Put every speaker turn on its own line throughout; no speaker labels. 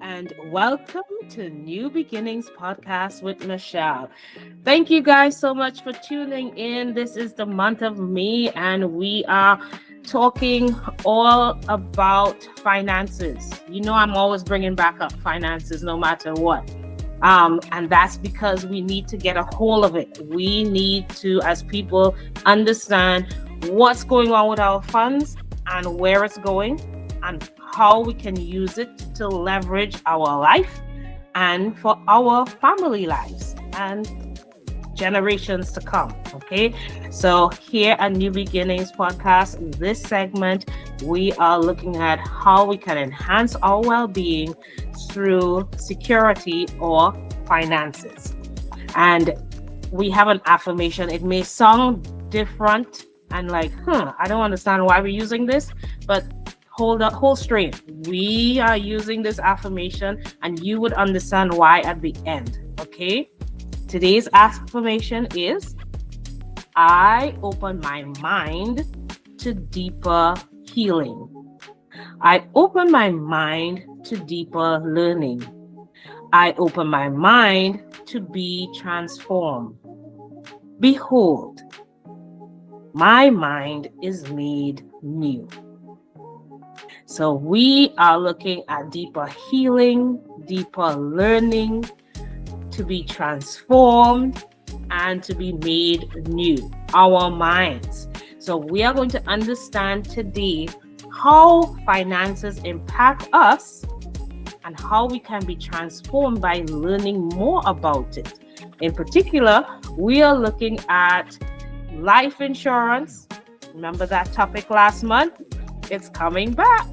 and welcome to New Beginnings Podcast with Michelle. Thank you guys so much for tuning in. This is the month of May, and we are talking all about finances. You know, I'm always bringing back up finances no matter what. And that's because we need to get a hold of it. We need to, as people, understand what's going on with our funds and where it's going and how we can use it to leverage our life and for our family lives and generations to come. Okay, so here at New Beginnings Podcast, this segment, we are looking at how we can enhance our well-being through security or finances. And we have an affirmation. It may sound different and like, I don't understand why we're using this, but hold straight. We are using this affirmation and you would understand why at the end. Okay, today's affirmation is: I open my mind to deeper healing. I open my mind to deeper learning. I open my mind to be transformed. Behold, my mind is made new. So we are looking at deeper healing, deeper learning, to be transformed and to be made new, our minds. So we are going to understand today how finances impact us and how we can be transformed by learning more about it. In particular, we are looking at life insurance. Remember that topic last month? It's coming back.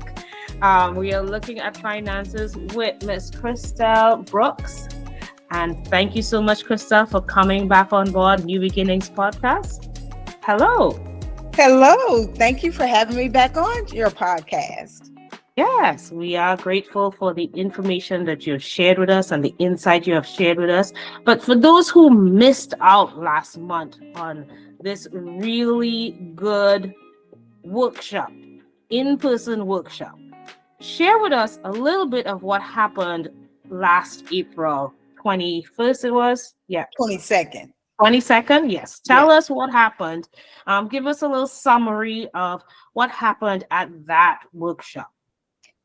We are looking at finances with Miss Kristle Brooks. And thank you so much, Kristle, for coming back on board New Beginnings Podcast. Hello.
Hello. Thank you for having me back on your podcast.
Yes, we are grateful for the information that you've shared with us and the insight you have shared with us. But for those who missed out last month on this really good workshop, in-person workshop, share with us a little bit of what happened last April 21st. It was 22nd. Yes. Tell us what happened. Give us a little summary of what happened at that workshop.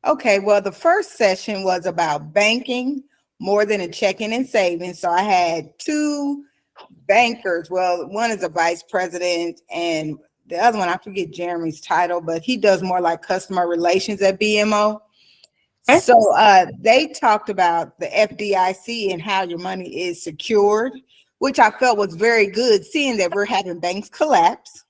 Okay, well, the first session was about banking more than a checking and savings. So I had two bankers. Well, one is a vice president and the other one, I forget Jeremy's title, but he does more like customer relations at BMO. Okay. So they talked about the FDIC and how your money is secured, which I felt was very good, seeing that we're having banks collapse.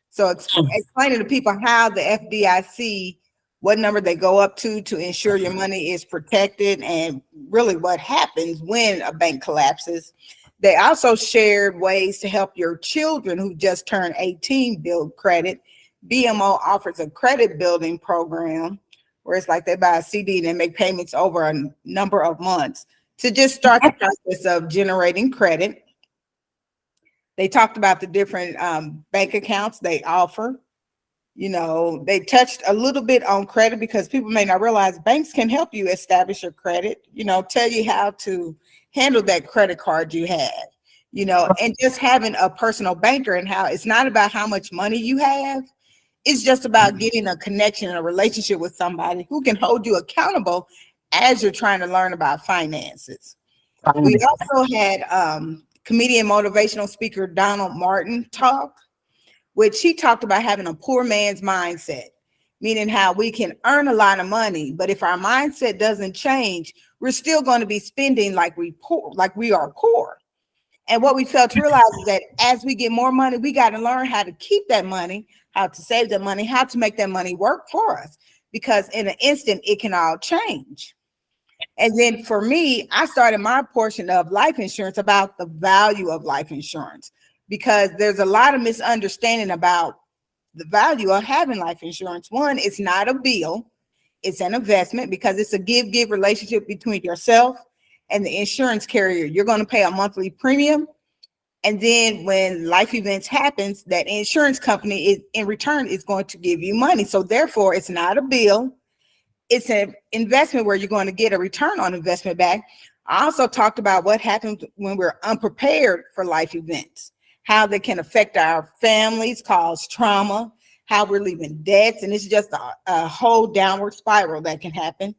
So explaining to people how the FDIC, what number they go up to ensure your money is protected, and really what happens when a bank collapses. They also shared ways to help your children who just turned 18 build credit. BMO offers a credit building program where it's like they buy a CD and they make payments over a number of months to just start the process of generating credit. They talked about the different bank accounts they offer. You know, they touched a little bit on credit because people may not realize banks can help you establish your credit, tell you how to handle that credit card you have, and just having a personal banker and how it's not about how much money you have. It's just about getting a connection and a relationship with somebody who can hold you accountable as you're trying to learn about finances. We also had comedian motivational speaker Donald Martin talk, which he talked about having a poor man's mindset, meaning how we can earn a lot of money, but if our mindset doesn't change, we're still going to be spending like we are poor. And what we failed to realize is that as we get more money, we got to learn how to keep that money, how to save that money, how to make that money work for us, because in an instant, it can all change. And then for me, I started my portion of life insurance about the value of life insurance, because there's a lot of misunderstanding about the value of having life insurance. One, it's not a bill, it's an investment, because it's a give-give relationship between yourself and the insurance carrier. You're going to pay a monthly premium, and then when life events happens, that insurance company is in return is going to give you money. So therefore, it's not a bill, it's an investment where you're going to get a return on investment back. I also talked about what happens when we're unprepared for life events, how they can affect our families, cause trauma, how we're leaving debts, and it's just a whole downward spiral that can happen.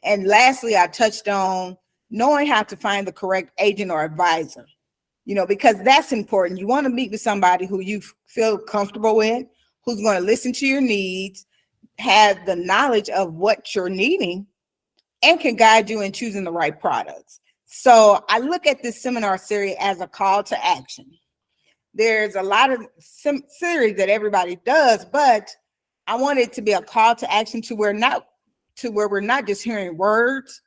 And lastly, I touched on knowing how to find the correct agent or advisor, because that's important. You want to meet with somebody who you feel comfortable with, who's going to listen to your needs, have the knowledge of what you're needing, and can guide you in choosing the right products. So I look at this seminar series as a call to action. There's a lot of series that everybody does, but I want it to be a call to action to where we're not just hearing words,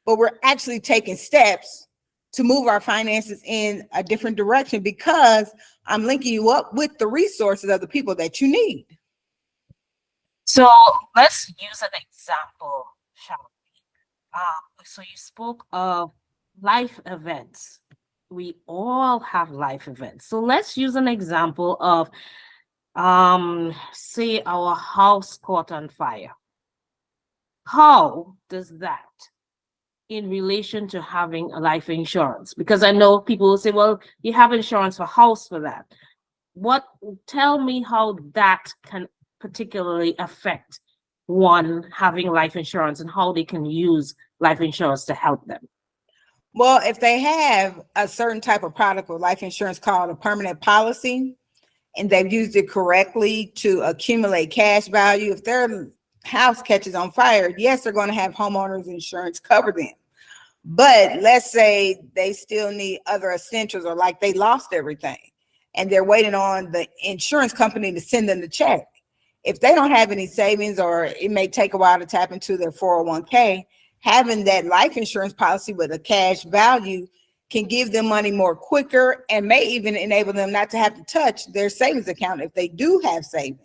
but we're actually taking steps to move our finances in a different direction, because I'm linking you up with the resources of the people that you need.
So let's use an example, shall we? So you spoke of life events. We all have life events. So let's use an example of, say our house caught on fire. How does that in relation to having a life insurance? Because I know people will say, well, you have insurance for house for that. Tell me how that can particularly affect one having life insurance and how they can use life insurance to help them.
Well, if they have a certain type of product with life insurance called a permanent policy, and they've used it correctly to accumulate cash value, if their house catches on fire, yes, they're going to have homeowners insurance cover them. But let's say they still need other essentials, or like they lost everything and they're waiting on the insurance company to send them the check. If they don't have any savings, or it may take a while to tap into their 401k, having that life insurance policy with a cash value can give them money more quicker, and may even enable them not to have to touch their savings account if they do have savings.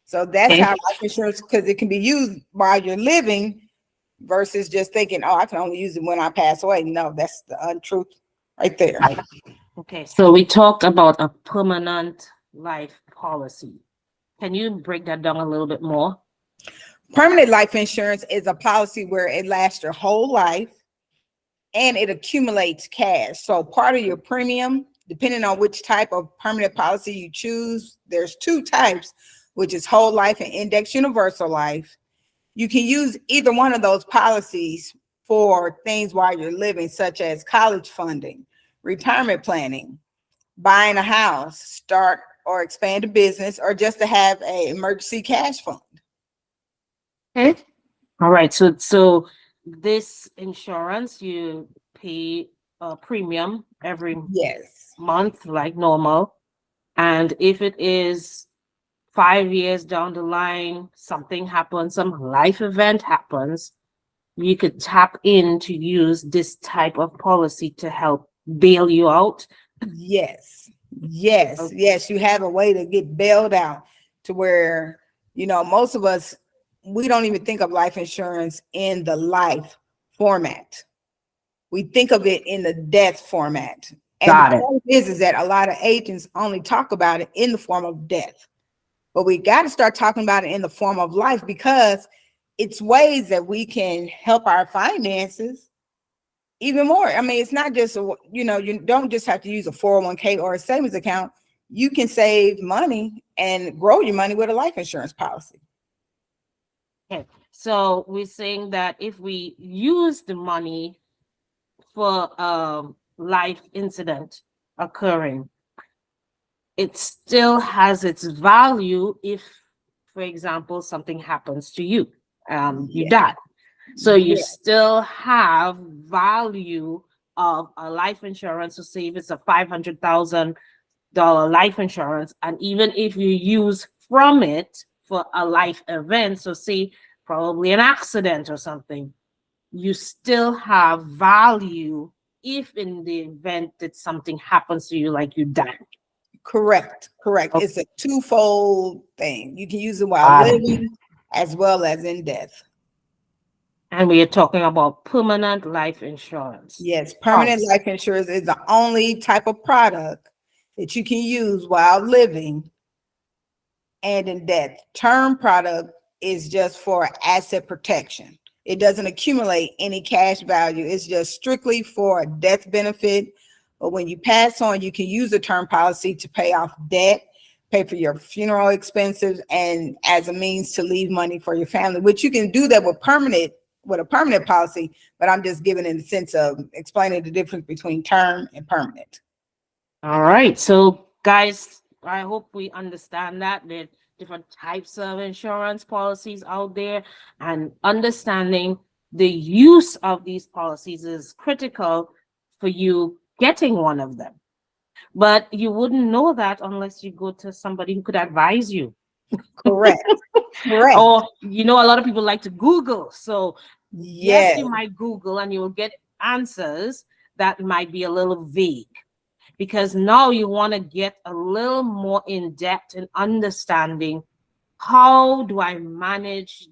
So that's how life insurance, because it can be used while you're living versus just thinking, oh, I can only use it when I pass away. No, that's the untruth right there.
Okay, so we talked about a permanent life policy. Can you break that down a little bit more?
Permanent life insurance is a policy where it lasts your whole life and it accumulates cash. So part of your premium, depending on which type of permanent policy you choose, there's two types, which is whole life and index universal life. You can use either one of those policies for things while you're living, such as college funding, retirement planning, buying a house, start or expand a business, or just to have an emergency cash fund.
Okay. All right. So this insurance, you pay a premium every month like normal. And if it is 5 years down the line, something happens, some life event happens, you could tap in to use this type of policy to help bail you out.
Yes. You have a way to get bailed out, to where, most of us, we don't even think of life insurance in the life format. We think of it in the death format. And the point is that a lot of agents only talk about it in the form of death. But we got to start talking about it in the form of life, because it's ways that we can help our finances even more. I mean, it's not just, you don't just have to use a 401k or a savings account. You can save money and grow your money with a life insurance policy.
Okay, so we're saying that if we use the money for a life incident occurring, it still has its value if, for example, something happens to you, you die. So you still have value of a life insurance. So say if it's a $500,000 life insurance, and even if you use from it for a life event, so say probably an accident or something, you still have value if in the event that something happens to you, like you die.
Correct. Okay. It's a twofold thing. You can use it while living as well as in death.
And we are talking about permanent life insurance.
Yes, permanent life insurance is the only type of product that you can use while living and in death. Term product is just for asset protection. It doesn't accumulate any cash value. It's just strictly for a death benefit. But when you pass on, you can use a term policy to pay off debt, pay for your funeral expenses, and as a means to leave money for your family, which you can do that with a permanent policy. But I'm just giving in the sense of explaining the difference between term and permanent.
All right. So, guys, I hope we understand that there are different types of insurance policies out there, and understanding the use of these policies is critical for you getting one of them. But you wouldn't know that unless you go to somebody who could advise you.
Correct. Correct.
Or, a lot of people like to Google. So, yes,
Yes.
you might Google and you will get answers that might be a little vague, because now you want to get a little more in depth in understanding, how do I manage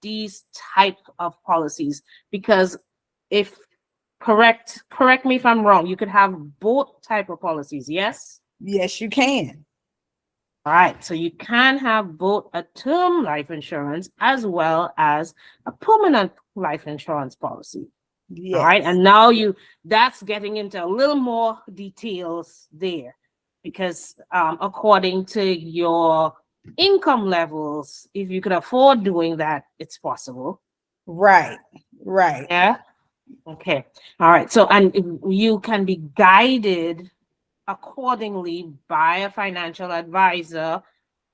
these type of policies? Because if correct me if I'm wrong, you could have both type of policies. Yes.
Yes, you can.
All right. So you can have both a term life insurance as well as a permanent life insurance policy.
Yes.
All right. And now that's getting into a little more details there, because according to your income levels, if you could afford doing that, it's possible.
Right. Right.
Yeah. Okay. All right. So, and you can be guided accordingly by a financial advisor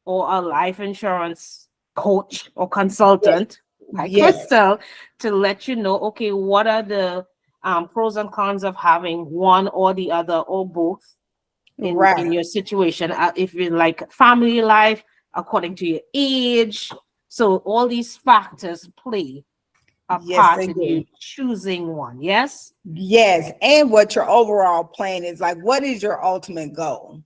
or a life insurance coach or consultant like
Yes.
Kristle, to let you know, okay, what are the pros and cons of having one or the other or both in
Right.
your situation. If you like family life, according to your age. So all these factors play a
Yes,
part
they
in
do.
you choosing one. Yes.
Yes. And what your overall plan is, like, what is your ultimate goal?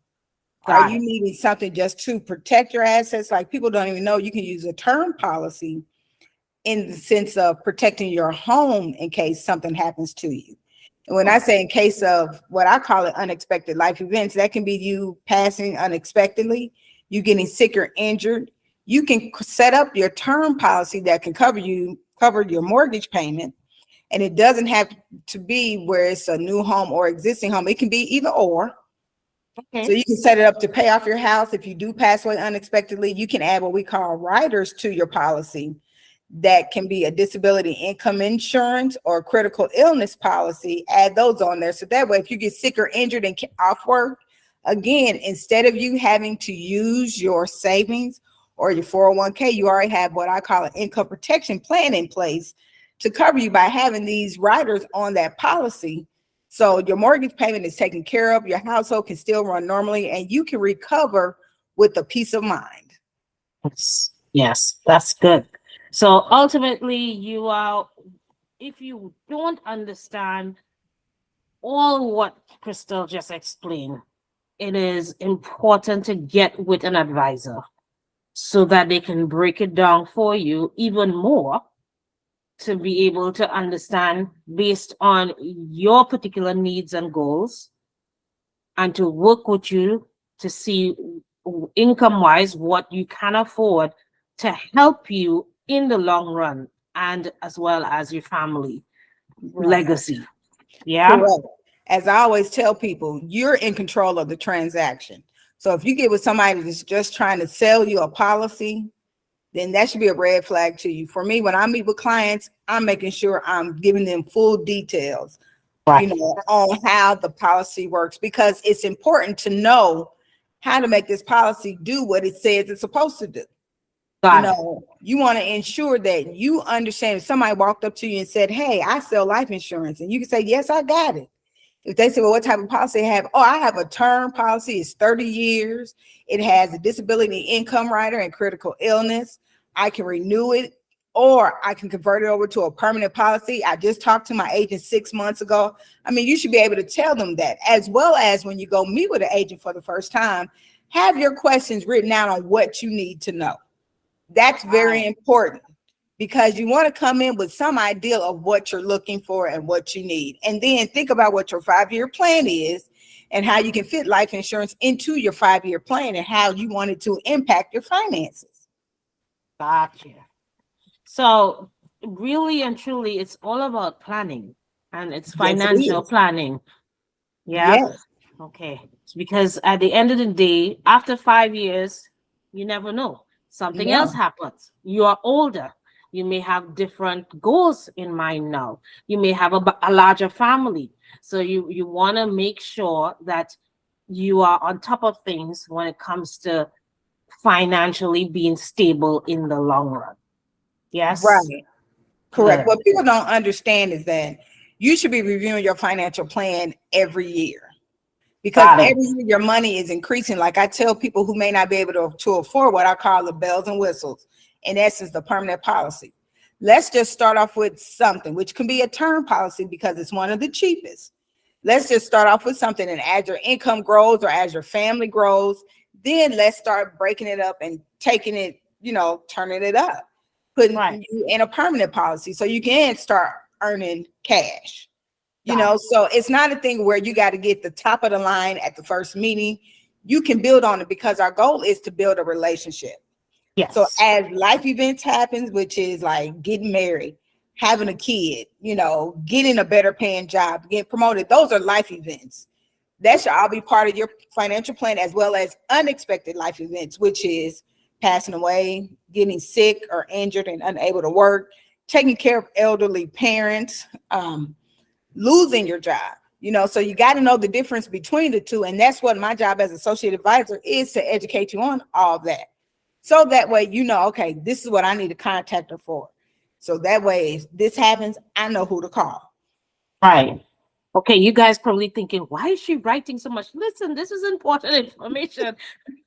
Are
Got
you
it.
needing something just to protect your assets? Like, people don't even know you can use a term policy in the sense of protecting your home in case something happens to you. And when I say in case of what I call it unexpected life events, that can be you passing unexpectedly, you getting sick or injured. You can set up your term policy that can cover your mortgage payment. And it doesn't have to be where it's a new home or existing home. It can be either or. So
Okay.
you can set it up to pay off your house. If you do pass away unexpectedly, you can add what we call riders to your policy. That can be a disability income insurance or critical illness policy. Add those on there. So that way, if you get sick or injured and off work, again, instead of you having to use your savings or your 401k, you already have what I call an income protection plan in place to cover you by having these riders on that policy. So your mortgage payment is taken care of, your household can still run normally, and you can recover with a peace of mind.
Yes, that's good. So ultimately, if you don't understand all what Kristle just explained, it is important to get with an advisor so that they can break it down for you even more, to be able to understand based on your particular needs and goals, and to work with you to see income wise what you can afford to help you in the long run, and as well as your family legacy. Yeah.
Correct. As I always tell people, you're in control of the transaction. So if you get with somebody that's just trying to sell you a policy, then that should be a red flag to you. For me, when I meet with clients, I'm making sure I'm giving them full details,
Right.
on how the policy works, because it's important to know how to make this policy do what it says it's supposed to do.
Got it.
You want to ensure that you understand. If somebody walked up to you and said, "Hey, I sell life insurance," and you can say, "Yes, I got it." If they say, "Well, what type of policy I have?" "Oh, I have a term policy. It's 30 years. It has a disability income rider and critical illness. I can renew it, or I can convert it over to a permanent policy. I just talked to my agent 6 months ago." I mean, you should be able to tell them that, as well as when you go meet with an agent for the first time, have your questions written out on what you need to know. That's very important, because you want to come in with some idea of what you're looking for and what you need. And then think about what your 5-year plan is and how you can fit life insurance into your 5-year plan and how you want it to impact your finances.
Gotcha. So really and truly, it's all about planning, and it's
Yes, it
financial
is.
planning. Yeah.
Yes.
Okay. Because at the end of the day, after 5 years, you never know. Something else
No.
happens. You are older. You may have different goals in mind now. You may have a larger family. So you want to make sure that you are on top of things when it comes to financially being stable in the long run. Yes.
Right. Correct.
Good.
What people don't understand is that you should be reviewing your financial plan every year, because
Got
every
it.
year your money is increasing. Like I tell people who may not be able to afford what I call the bells and whistles, in essence, the permanent policy. Let's just start off with something, which can be a term policy because it's one of the cheapest. Let's just start off with something, and as your income grows or as your family grows, then let's start breaking it up and taking it, turning it up, putting
Right.
you in a permanent policy so you can start earning cash.
Got it.
So it's not a thing where you got to get the top of the line at the first meeting. You can build on it because our goal is to build a relationship. So
Yes.
as life events happens, which is like getting married, having a kid, getting a better paying job, getting promoted, those are life events. That should all be part of your financial plan, as well as unexpected life events, which is passing away, getting sick or injured and unable to work, taking care of elderly parents, losing your job. So you got to know the difference between the two. And that's what my job as associate advisor is, to educate you on all that. So that way, okay, this is what I need to contact her for. So that way, if this happens, I know who to call.
Right. Okay, you guys probably thinking, why is she writing so much? Listen, this is important information.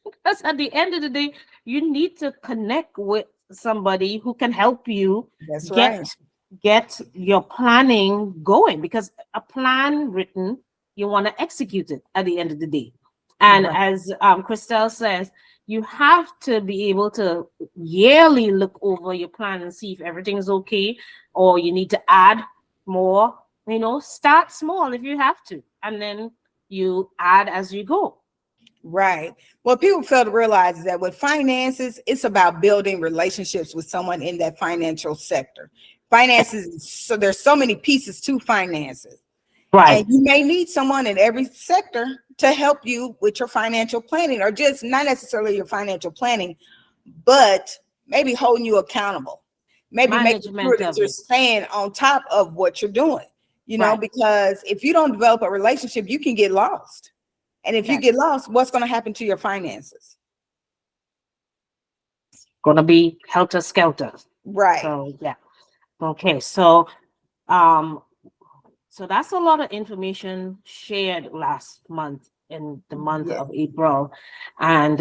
Because at the end of the day, you need to connect with somebody who can help you
That's
get
right.
get your planning going. Because a plan written, you want to execute it at the end of the day. And
Right.
as Kristle says, you have to be able to yearly look over your plan and see if everything is okay, or you need to add more. Start small if you have to, and then you add as you go.
Right. What people fail to realize is that with finances, it's about building relationships with someone in that financial sector. Finances, so there's so many pieces to finances. And
Right.
you may need someone in every sector to help you with your financial planning, or just not necessarily your financial planning, but maybe holding you accountable, maybe making sure
Management
that
of
you're
it.
staying on top of what you're doing,
Right.
because if you don't develop a relationship, you can get lost. And if you get
Yes.
lost, what's going to happen to your finances?
Gonna be helter skelter.
Right.
So yeah. Okay. Um so that's a lot of information shared last month, in the month
Yes.
of April. And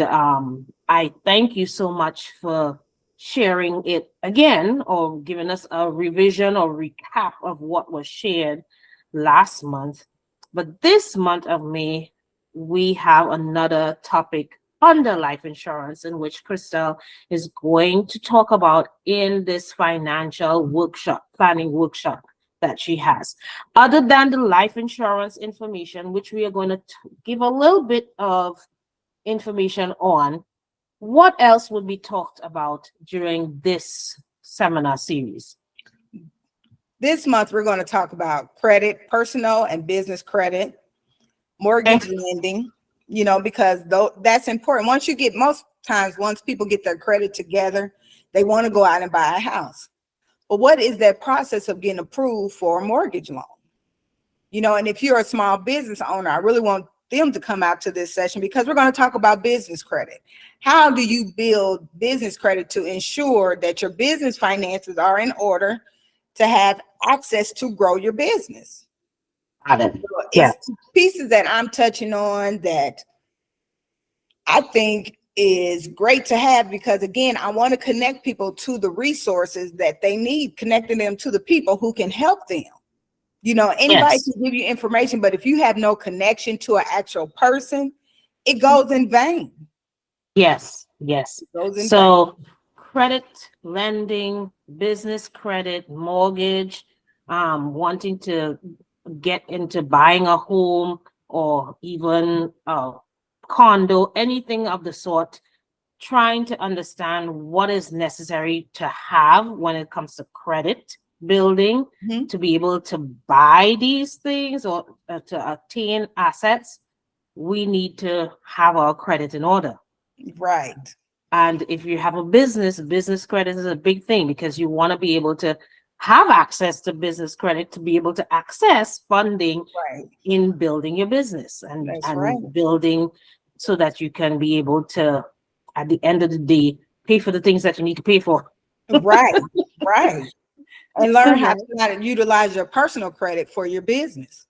I thank you so much for sharing it again, or giving us a revision or recap of what was shared last month. But this month of May, we have another topic under life insurance, in which Kristle is going to talk about in this financial workshop, planning workshop that she has. Other than the life insurance information, which we are going to give a little bit of information on, what else would be talked about during this seminar series?
This month, we're going to talk about credit, personal and business credit,
Okay.
mortgage lending, because that's important. Most times, once people get their credit together, they want to go out and buy a house. But what is that process of getting approved for a mortgage loan? And if you're a small business owner, I really want them to come out to this session, because we're going to talk about business credit. How do you build business credit to ensure that your business finances are in order to have access to grow your business?
Got it.
So
Yeah.
it's pieces that I'm touching on that I think is great to have, because again, I want to connect people to the resources that they need, connecting them to the people who can help them. Anybody
Yes.
can give you information, but if you have no connection to an actual person, it goes in vain.
Yes. Yes.
It goes in vain.
So, credit, lending, business credit, mortgage, wanting to get into buying a home, or even a condo, anything of the sort. trying to understand what is necessary to have when it comes to credit building
Mhm.
to be able to buy these things or to attain assets. We need to have our credit in order.
Right.
And if you have a business credit is a big thing because you want to be able to have access to business credit to be able to access funding
Right.
in building your business
That's right.
and building so that you can be able to, at the end of the day, pay for the things that you need to pay for.
Right. Right. And learn how
Right.
to utilize your personal credit for your business.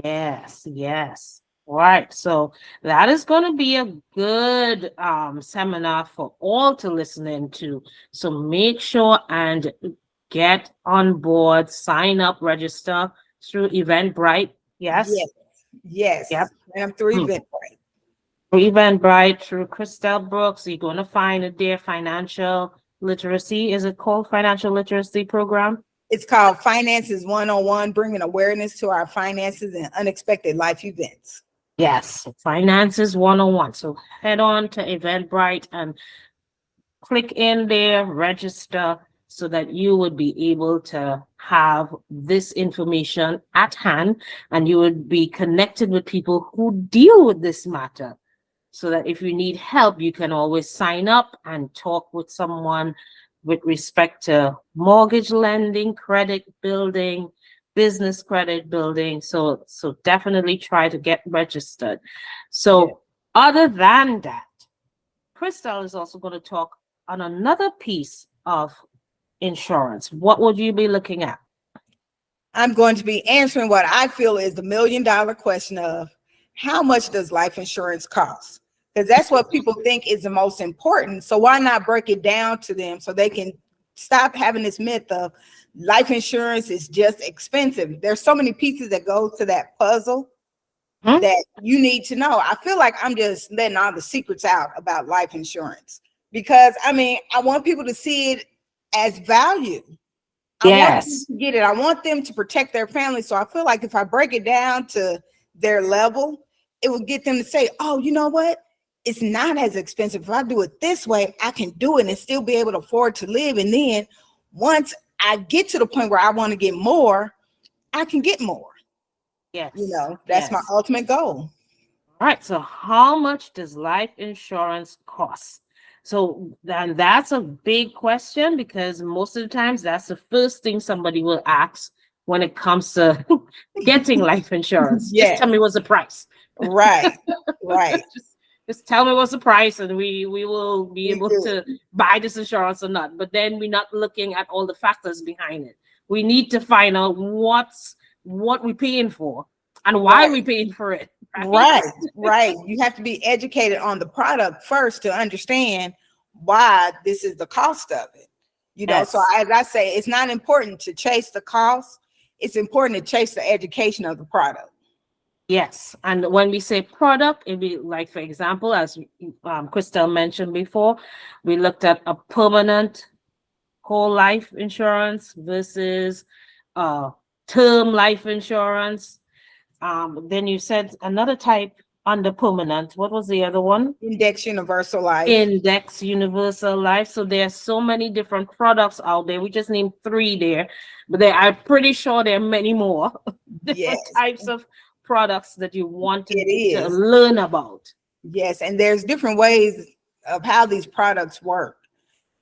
Yes, yes. Right. So that is going to be a good seminar for all to listen into. So make sure and get on board, sign up, register through Eventbrite.
Yes.
Yes. Yep.
Yes. And I'm through
Hmm.
Eventbrite.
Through Eventbrite, through Kristle Brooks. You're going to find it there. Financial literacy. Is it called financial literacy program?
It's called Finances 101, bringing awareness to our finances and unexpected life events.
Yes, Finances 101. So head on to Eventbrite and click in there, register so that you would be able to have this information at hand and you would be connected with people who deal with this matter. So that if you need help, you can always sign up and talk with someone with respect to mortgage lending, credit building, business credit building. So definitely try to get registered. So
Yeah.
other than that, Kristle is also going to talk on another piece of insurance. What would you be looking at?
I'm going to be answering what I feel is the $1,000,000 question of how much does life insurance cost? Because that's what people think is the most important. So why not break it down to them so they can stop having this myth of life insurance is just expensive. There's so many pieces that go to that puzzle that you need to know. I feel like I'm just letting all the secrets out about life insurance because I mean, I want people to see it as value. I want them
Yes.
to get it. I want them to protect their family. So I feel like if I break it down to their level, it will get them to say, oh, you know what? It's not as expensive. If I do it this way, I can do it and still be able to afford to live. And then once I get to the point where I want to get more, I can get more.
Yes.
You know, that's my
Yes.
ultimate goal.
All right. So how much does life insurance cost? So then that's a big question because most of the times that's the first thing somebody will ask when it comes to getting life insurance. Just
Yes,
tell me what's the price.
right, right.
just tell me what's the price and we will be
We
able
do.
to buy this insurance or not. But then we're not looking at all the factors behind it. We need to find out what we're paying for and why
Right.
we're paying for it.
Right, right. You have to be educated on the product first to understand why this is the cost of it. You know, so
Yes.
as I say, it's not important to chase the cost. It's important to chase the education of the product.
Yes, and when we say product, it be like, for example, as Kristle mentioned before, we looked at a permanent whole life insurance versus term life insurance. Then you said another type under permanent. What was the other one?
Index Universal Life.
Index Universal Life. So there's so many different products out there. We just named 3 there, but I'm pretty sure there are many more different
Yes,
types of products that you want
it
to
is.
learn about.
Yes, and there's different ways of how these products work.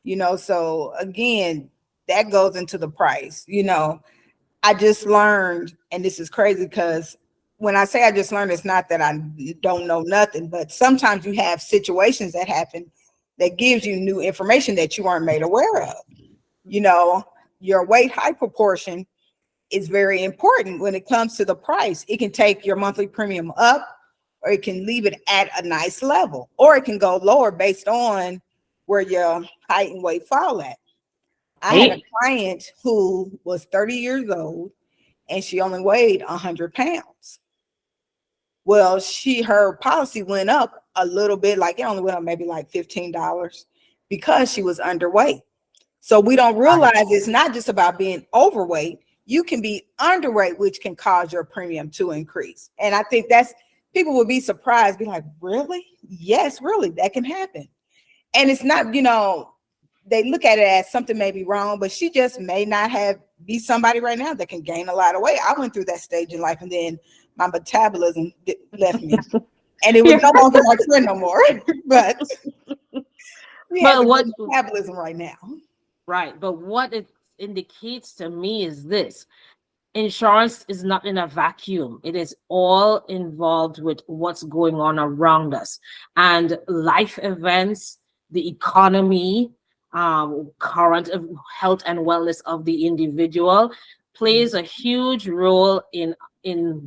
You know, so again, that goes into the price. You know, I just learned, and this is crazy because when I say I just learned, it's not that I don't know nothing, but sometimes you have situations that happen that gives you new information that you weren't made aware of. You know, your weight height proportion is very important when it comes to the price. It can take your monthly premium up, or it can leave it at a nice level, or it can go lower based on where your height and weight fall at. I had a client who was 30 years old and she only weighed 100 pounds. Well, her policy went up a little bit, like it only went up maybe like $15 because she was underweight. So we don't realize it's not just about being overweight. You can be underweight, which can cause your premium to increase. And I think people would be surprised, be like, really? Yes, really, that can happen. And it's not, they look at it as something may be wrong, but she just may not be somebody right now that can gain a lot of weight. I went through that stage in life, and then my metabolism left me, and it was no longer my friend no more. But we have a good metabolism right now.
Right. But what it indicates to me is this: insurance is not in a vacuum. It is all involved with what's going on around us, and life events, the economy, current health and wellness of the individual plays a huge role in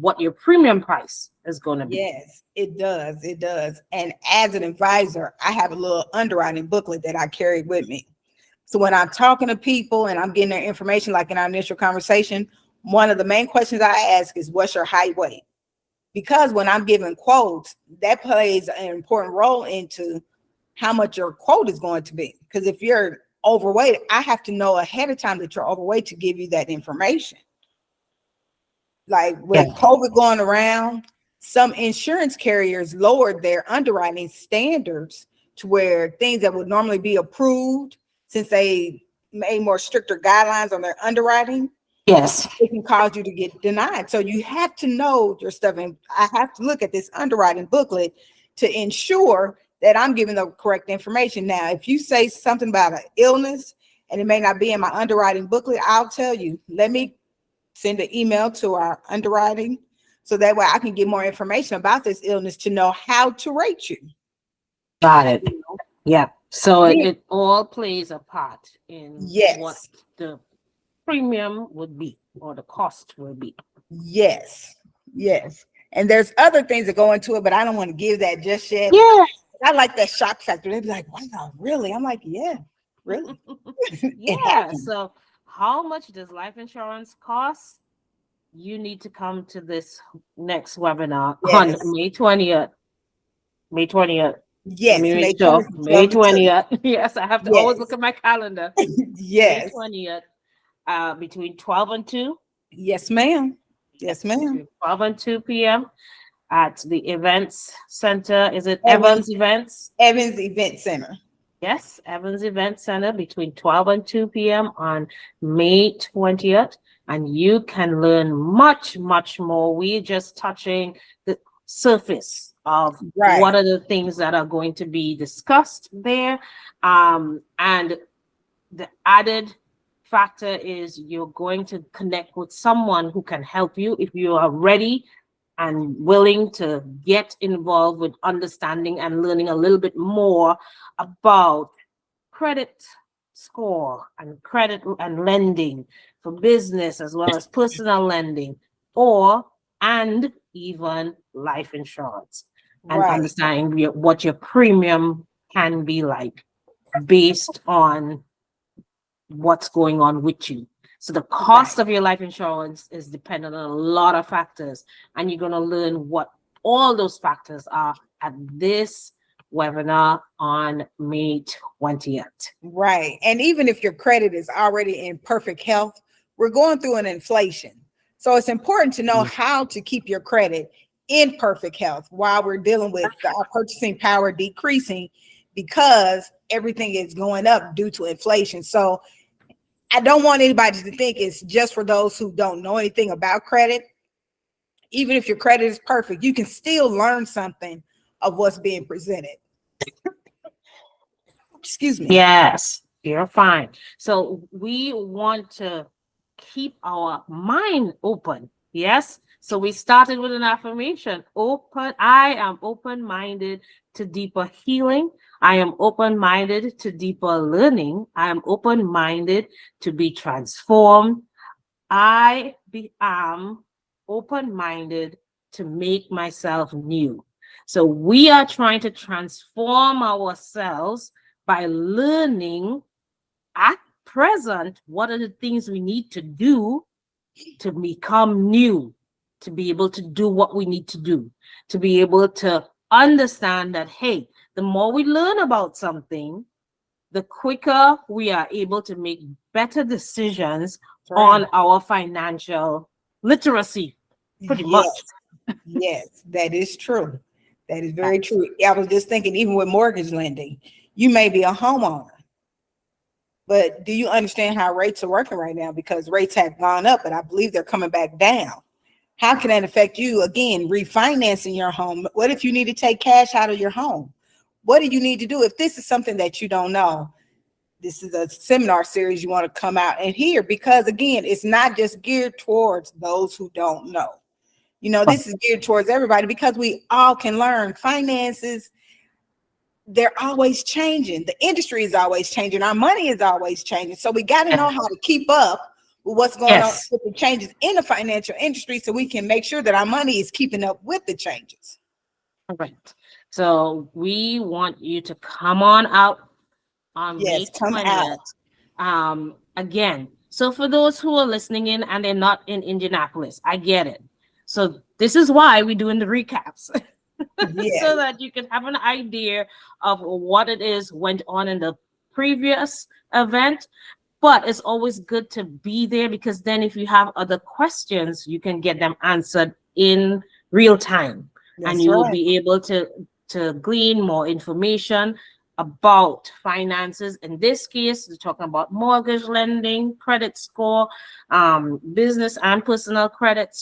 what your premium price is going to be.
Yes, it does. It does. And as an advisor, I have a little underwriting booklet that I carry with me. So when I'm talking to people and I'm getting their information, like in our initial conversation, one of the main questions I ask is, what's your height, weight? Because when I'm giving quotes, that plays an important role into how much your quote is going to be. Because if you're overweight, I have to know ahead of time that you're overweight to give you that information. Like with COVID going around, some insurance carriers lowered their underwriting standards to where things that would normally be approved, since they made more stricter guidelines on their underwriting,
yes,
it can cause you to get denied. So you have to know your stuff. And I have to look at this underwriting booklet to ensure that I'm giving the correct information. Now, if you say something about an illness and it may not be in my underwriting booklet, I'll tell you, let me send an email to our underwriting so that way I can get more information about this illness to know how to rate you.
Got it. Yeah. So it all plays a part in what the premium would be or the cost will be.
Yes. And there's other things that go into it, but I don't want to give that just yet.
Yeah.
I like that shock factor. They'd be like, wow, really? I'm like, yeah, really?
Yeah. So how much does life insurance cost? You need to come to this next webinar on May 20th. May 20th.
Yes,
May 20th. Yes, I have to always look at my calendar.
Yes.
May 20th, between 12 and 2.
Yes, ma'am. Yes, ma'am.
12 and 2 p.m. at the Events Center. Is it Evans Events?
Evans Event Center.
Yes, Evans Event Center between 12 and 2 p.m. on May 20th. And you can learn much, much more. We're just touching the surface of what are the things that are going to be discussed there. And the added factor is you're going to connect with someone who can help you if you are ready and willing to get involved with understanding and learning a little bit more about credit score and credit and lending for business as well as personal lending and even life insurance and understanding what your premium can be like based on what's going on with you. So the cost of your life insurance is dependent on a lot of factors, and you're going to learn what all those factors are at this webinar on May 20th.
Right. And even if your credit is already in perfect health, we're going through an inflation. So it's important to know how to keep your credit in perfect health while we're dealing with our purchasing power decreasing because everything is going up due to inflation. So I don't want anybody to think it's just for those who don't know anything about credit. Even if your credit is perfect, you can still learn something of what's being presented. Excuse me.
Yes, you're fine. So we want to keep our mind open. Yes. So we started with an affirmation. I am open-minded to deeper healing. I am open-minded to deeper learning. I am open-minded to be transformed. I am open-minded to make myself new. So we are trying to transform ourselves by learning at present what are the things we need to do to become new, to be able to do what we need to do, to be able to understand that, hey, the more we learn about something, the quicker we are able to make better decisions on our financial literacy, pretty much.
Yes, that is true. That is very true. I was just thinking, even with mortgage lending, You may be a homeowner, but do you understand how rates are working right now? Because rates have gone up, but I believe they're coming back down. How can that affect you? Again, refinancing your home. What if you need to take cash out of your home? What do you need to do? If this is something that you don't know, this is a seminar series you want to come out and hear, because again, it's not just geared towards those who don't know. You know, this is geared towards everybody because we all can learn. Finances, they're always changing. The industry is always changing. Our money is always changing. So we got to know how to keep up with what's going on with the changes in the financial industry, so we can make sure that our money is keeping up with the changes.
Correct. So we want you to come on out on May 20th. Again, so for those who are listening in and they're not in Indianapolis, I get it. So this is why we're doing the recaps. So that you can have an idea of what it is went on in the previous event. But it's always good to be there, because then if you have other questions, you can get them answered in real time. And you will be able to glean more information about finances. In this case, we're talking about mortgage lending, credit score, business and personal credit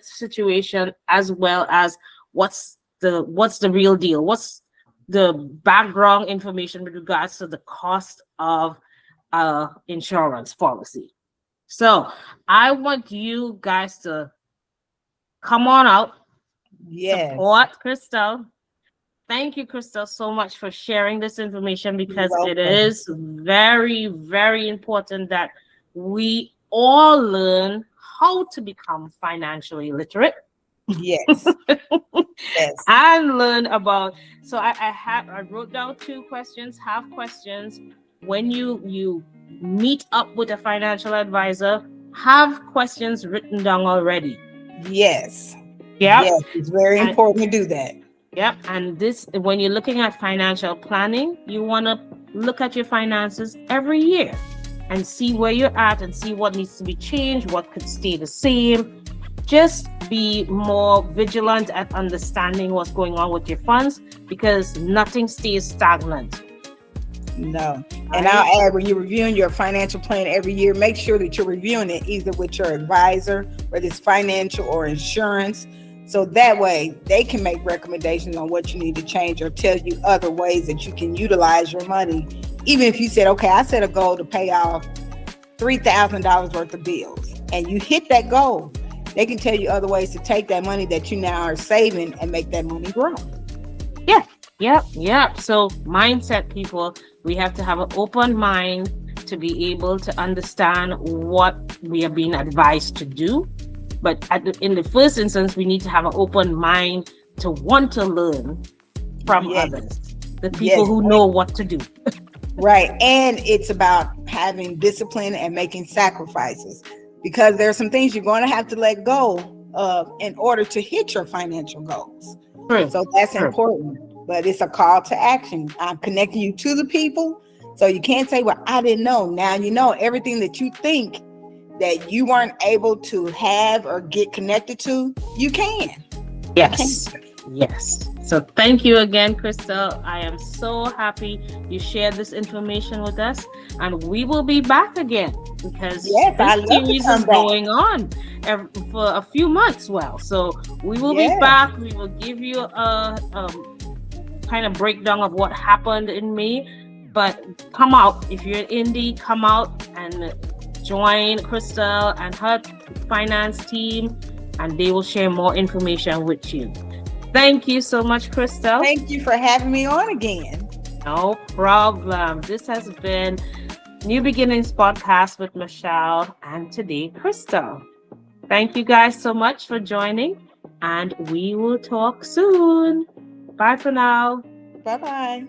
situation, as well as what's the real deal, what's the background information with regards to the cost of insurance policy. So I want you guys to come on out, support Kristle. Thank you, Kristle, so much for sharing this information, because it is very, very important that we all learn how to become financially literate.
Yes.
And learn about. So I wrote down 2 questions, have questions. When you meet up with a financial advisor, have questions written down already.
Yes.
Yeah.
Yes, it's very important to do that.
Yep. And this, when you're looking at financial planning, you want to look at your finances every year and see where you're at and see what needs to be changed, what could stay the same. Just be more vigilant at understanding what's going on with your funds, because nothing stays stagnant.
No. And I'll add, when you're reviewing your financial plan every year, make sure that you're reviewing it either with your advisor, whether it's financial or insurance. So that way they can make recommendations on what you need to change, or tell you other ways that you can utilize your money. Even if you said, okay, I set a goal to pay off $3,000 worth of bills, and you hit that goal, they can tell you other ways to take that money that you now are saving and make that money grow. Yep. So mindset, people, we have to have an open mind to be able to understand what we are being advised to do. But in the first instance, we need to have an open mind to want to learn from others, the people who know what to do. Right. And it's about having discipline and making sacrifices, because there are some things you're going to have to let go of in order to hit your financial goals. So that's important. But it's a call to action. I'm connecting you to the people, so you can't say, well, I didn't know. Now you know everything that you think that you weren't able to have or get connected to, you can.
Yes. So thank you again, Kristle. I am so happy you shared this information with us, and we will be back again, because this series is going on for a few months. So we will be back. We will give you a kind of breakdown of what happened in May. But come out, if you're in Indy, come out and join Kristle and her finance team, and they will share more information with you. Thank you so much, Kristle.
Thank you for having me on again.
No problem. This has been New Beginnings Podcast with Michelle, and today, Kristle. Thank you guys so much for joining, and we will talk soon. Bye for now.
Bye-bye.